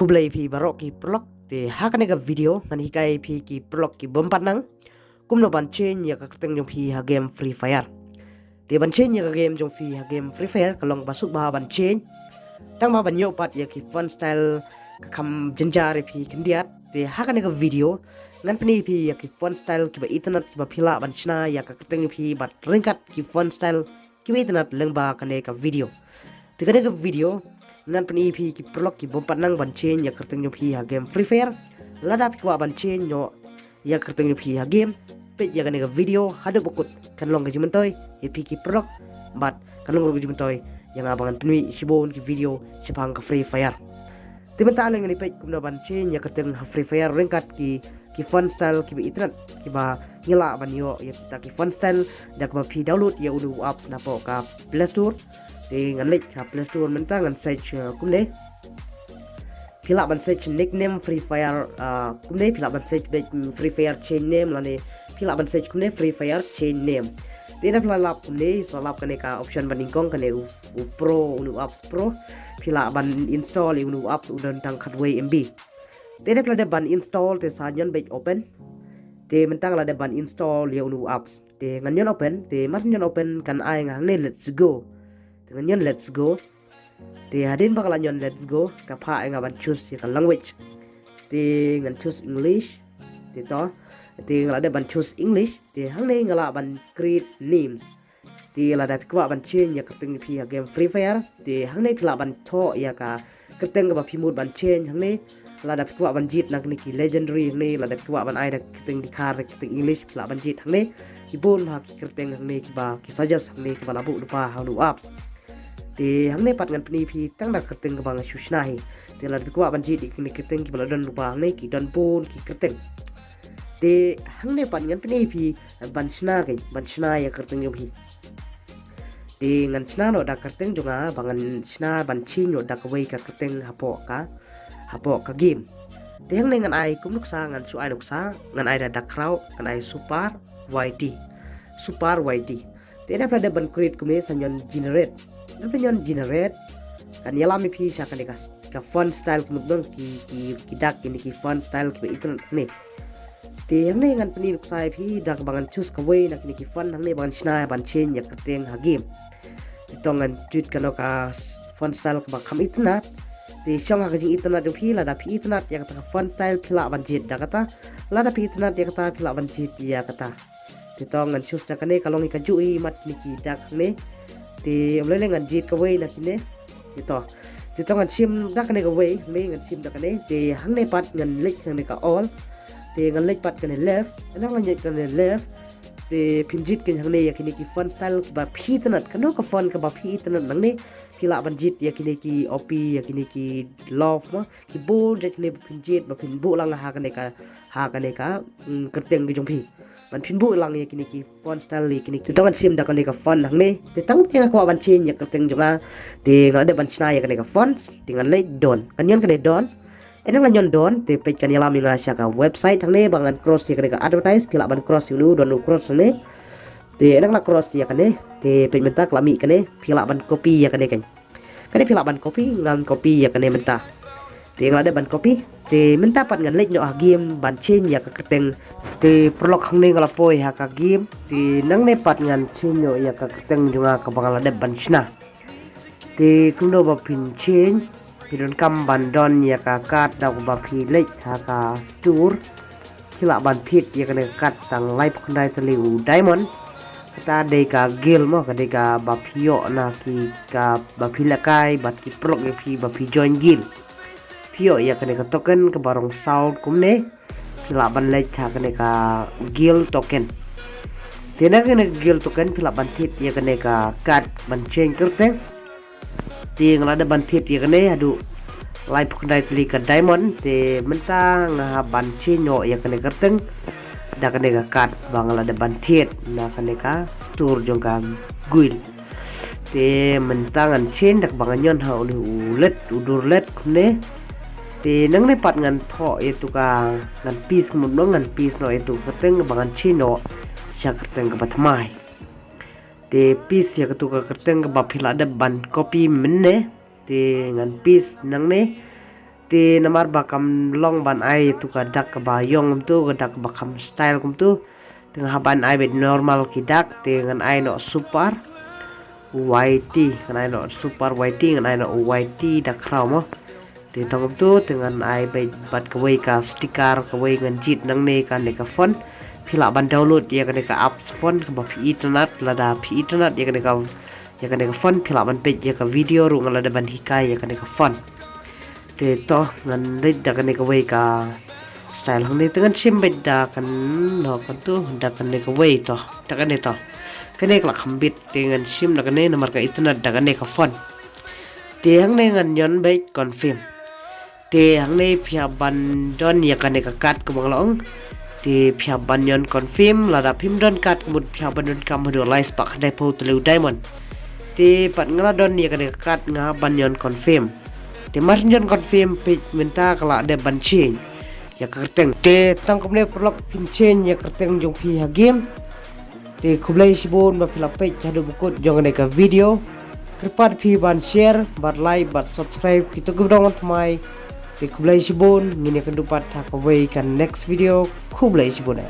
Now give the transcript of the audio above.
kublai pi barok ki prolog te hakane ka video ngan hikai pi ki prolog ki bompat nang kumno banchen ya ka keteng jong pi ha game Free Fire te banchen ya ka game jong pi ha game Free Fire kalong basuk ba banchen tang ba banyo pat ya ki fun style ka kam jenjare pi khyndiat te hakane ka video ngan pani pi ya ki fun style ki ba internet ki ba phila banchna ya ka keteng pi bat ringkat ki fun style ki internet lengba kane ka video te kane ka video ngan pani pi ki prolog ki bompat nang banchen ya kerteng pi ha game Free Fire lada pi kwa banchen nyo ya kerteng pi ha game pe ya kane ka video hada bukut kan long ka jumentoy ya pi ki prolog bat kan long ka jumentoy yang abangan penui sibon ki video sepang ka Free Fire timenta leng ni pe kumna banchen ya kerteng ha Free Fire ringkat ki fun style ki ba internet ki ba ngila banyo ya kita ki fun style dak ba pi download ya unu apps na po ka Play Store te ngan lek ka Play Store menta ngan search kumne pila ban search nickname Free Fire kumne pila ban search Free Fire chain name lane pila ban search kumne Free Fire chain name te na pila lap kumne so lap kane ka option ban ingkong kane u pro unu apps pro pila ban install unu apps udan tang khatway MB te na pila de ban install te sanyon back open te mentang la de ban install ya unu apps te ngan yon open te mas yon open kan ai ngang ne let's go dengan nyon let's go te hadin bakal nyon let's go ka pha nga ban choose ya ka language te ngan choose English te to te ngala de ban choose English te hang ne ngala ban create name te la da kwa ban change ya ka ting pi ya game Free Fire te hang ne phila ban tho ya ka keteng ba phimut ban change hang ne la da kwa ban jit nak ni ki legendary hang ne la da kwa ban ai da keteng di khar keteng English phila ban jit hang ne ki bon ha ki keteng hang ne ki ba ki suggest hang ne ki ba labu lupa how do up te hang ne pat ngan pni phi tang dak keteng ka bang susna hi te la bi kwa ban ji dik ni keteng ki bala don lupa ne ki don pon ki keteng te hang ne pat ngan pni phi ban sna ya keteng yo hi te ngan sna no dak keteng jonga bangan sna ban chi no dak wei ka keteng hapo ka game te hang ne ngan ai kum nuksa ngan su ai nuksa ngan ai da dak krau ngan ai super YT te na pada ban create kumne sanyon generate penyon generate kan yala mi pi sa kan ka fun style kumudong ki dak ini ki fun style ki itu ne te yang ne ngan peni sai pi dak bangan choose ka way nak ni ki fun hang ne bangan sna ban change ya keteng ha game itongan jut kan ka fun style ka kam itna te shong ha jing itna do pi la da pi itna ya ka fun style phila ban jit da kata la da pi itna ya kata phila ban jit ya kata itongan choose da kane kalong ka jui mat ni ki dak ne te boleh ngan jit ka way nak ne itu ngan sim dak ne ka way me ngan sim dak ne te hang ne pat ngan lek hang ne ka all te ngan lek pat kan left nang ngan kan left te pinjit kan hang ne ya kini ki fun style ki ba phi tanat kan ka fun ka ba phi tanat nang ne pila ban jit ya kini ki op ya kini ki love ma ki bo je kini pinjit ba pin bu lang ha kan ne ka kerteng ki jong phi ban phin bu lang ya kini ki fun style li kini tu tangan sim da kan ka fun hang ne te tang te ko ban chen ya keteng jonga te ngal de ban chna ya kan ka fun tingan le don kan yon kan don enang lan yon don te page kan yala mi nga sya ka website hang ne bangan cross ya kan ka advertise pila ban cross yu don cross ne te enang la cross ya kan ne te page menta klami kan ne pila ban copy ya kan ne kan pila ban copy ngan copy ya kan ne menta te ngal de ban copy te menta pat ngan lek nyo game ban chen ya ka keteng te prolog hang ne ngala poi ha ka game te nang ne pat ngan chen nyo ya ka keteng junga ka bangala de ban chna te kundo ba pin chen pidon kam ban don ya ka kat da ba phi lek ha ka tur kila ban thit ya ka ne kat tang live khandai taliu diamond kata de ka gil mo ka de ka ba phio na ki ka ba phi lakai bat ki prolog ya phi ba phi join gil pio ya kene ka token ke barong sound kumne pila ban lek cha kene ka gil token tena kene gil token pila ban tip ya kene ka kat ban change kerteng ting la da ban tip ya kene adu live kudai tli ka diamond te menta nga ban chinyo ya kene kerteng da kene ka kat bangala da ban tip na kene ka tur jong ka guil te menta ngan chen dak banganyon ha ulet udur let kumne te nang ne pat ngan tho itu ka ngan piece mun no ngan piece no itu keteng bangan chino sya keteng ka batmai te piece ya ketu ka keteng ka ba phila da ban copy menne te ngan piece nang ne Ti namar bakam long ban ai tu ka dak ka ba yong tu ka dak bakam style kum tu tengah ban ai bet normal ki dak ti ngan ai no super YT ngan ai no super YT ngan ai no YT dak kraw mo ti tong tu dengan ai bet bat ka wei ka sticker ka wei ngan jit nang ne kan ne ka font phila ban download ya kan ne ka apps font ka ba phi internet lada phi internet ya kan ne ka font phila ban page ya ka video ru ngan lada ban hikai ya kan ne ka font te to ngan rit da kan ka wei ka style hang ni tengan sim bet da kan no kan tu da kan ka wei to da kan to kan la khambit tengan sim da kan nomor ka internet da kan ka font te hang ne ngan yon bet confirm te hang ne phia ban don ya kan ka kat ko manglong te phia ban yon confirm la da phim don kat mut phia ban don kam do live pak dai po telu diamond te pat ngala don ya kan ka kat nga ban yon confirm te marjan confirm page minta kala ada bancing ya kerteng te tang komle prolog pincen ya kerteng jong pi ha game te kublai sibon ba pila page hadu bukut jong ne ka video kerpat pi ban share bat like bat subscribe kita gudong mai te kublai sibon ngine kan dupat ha ka kan next video kublai sibon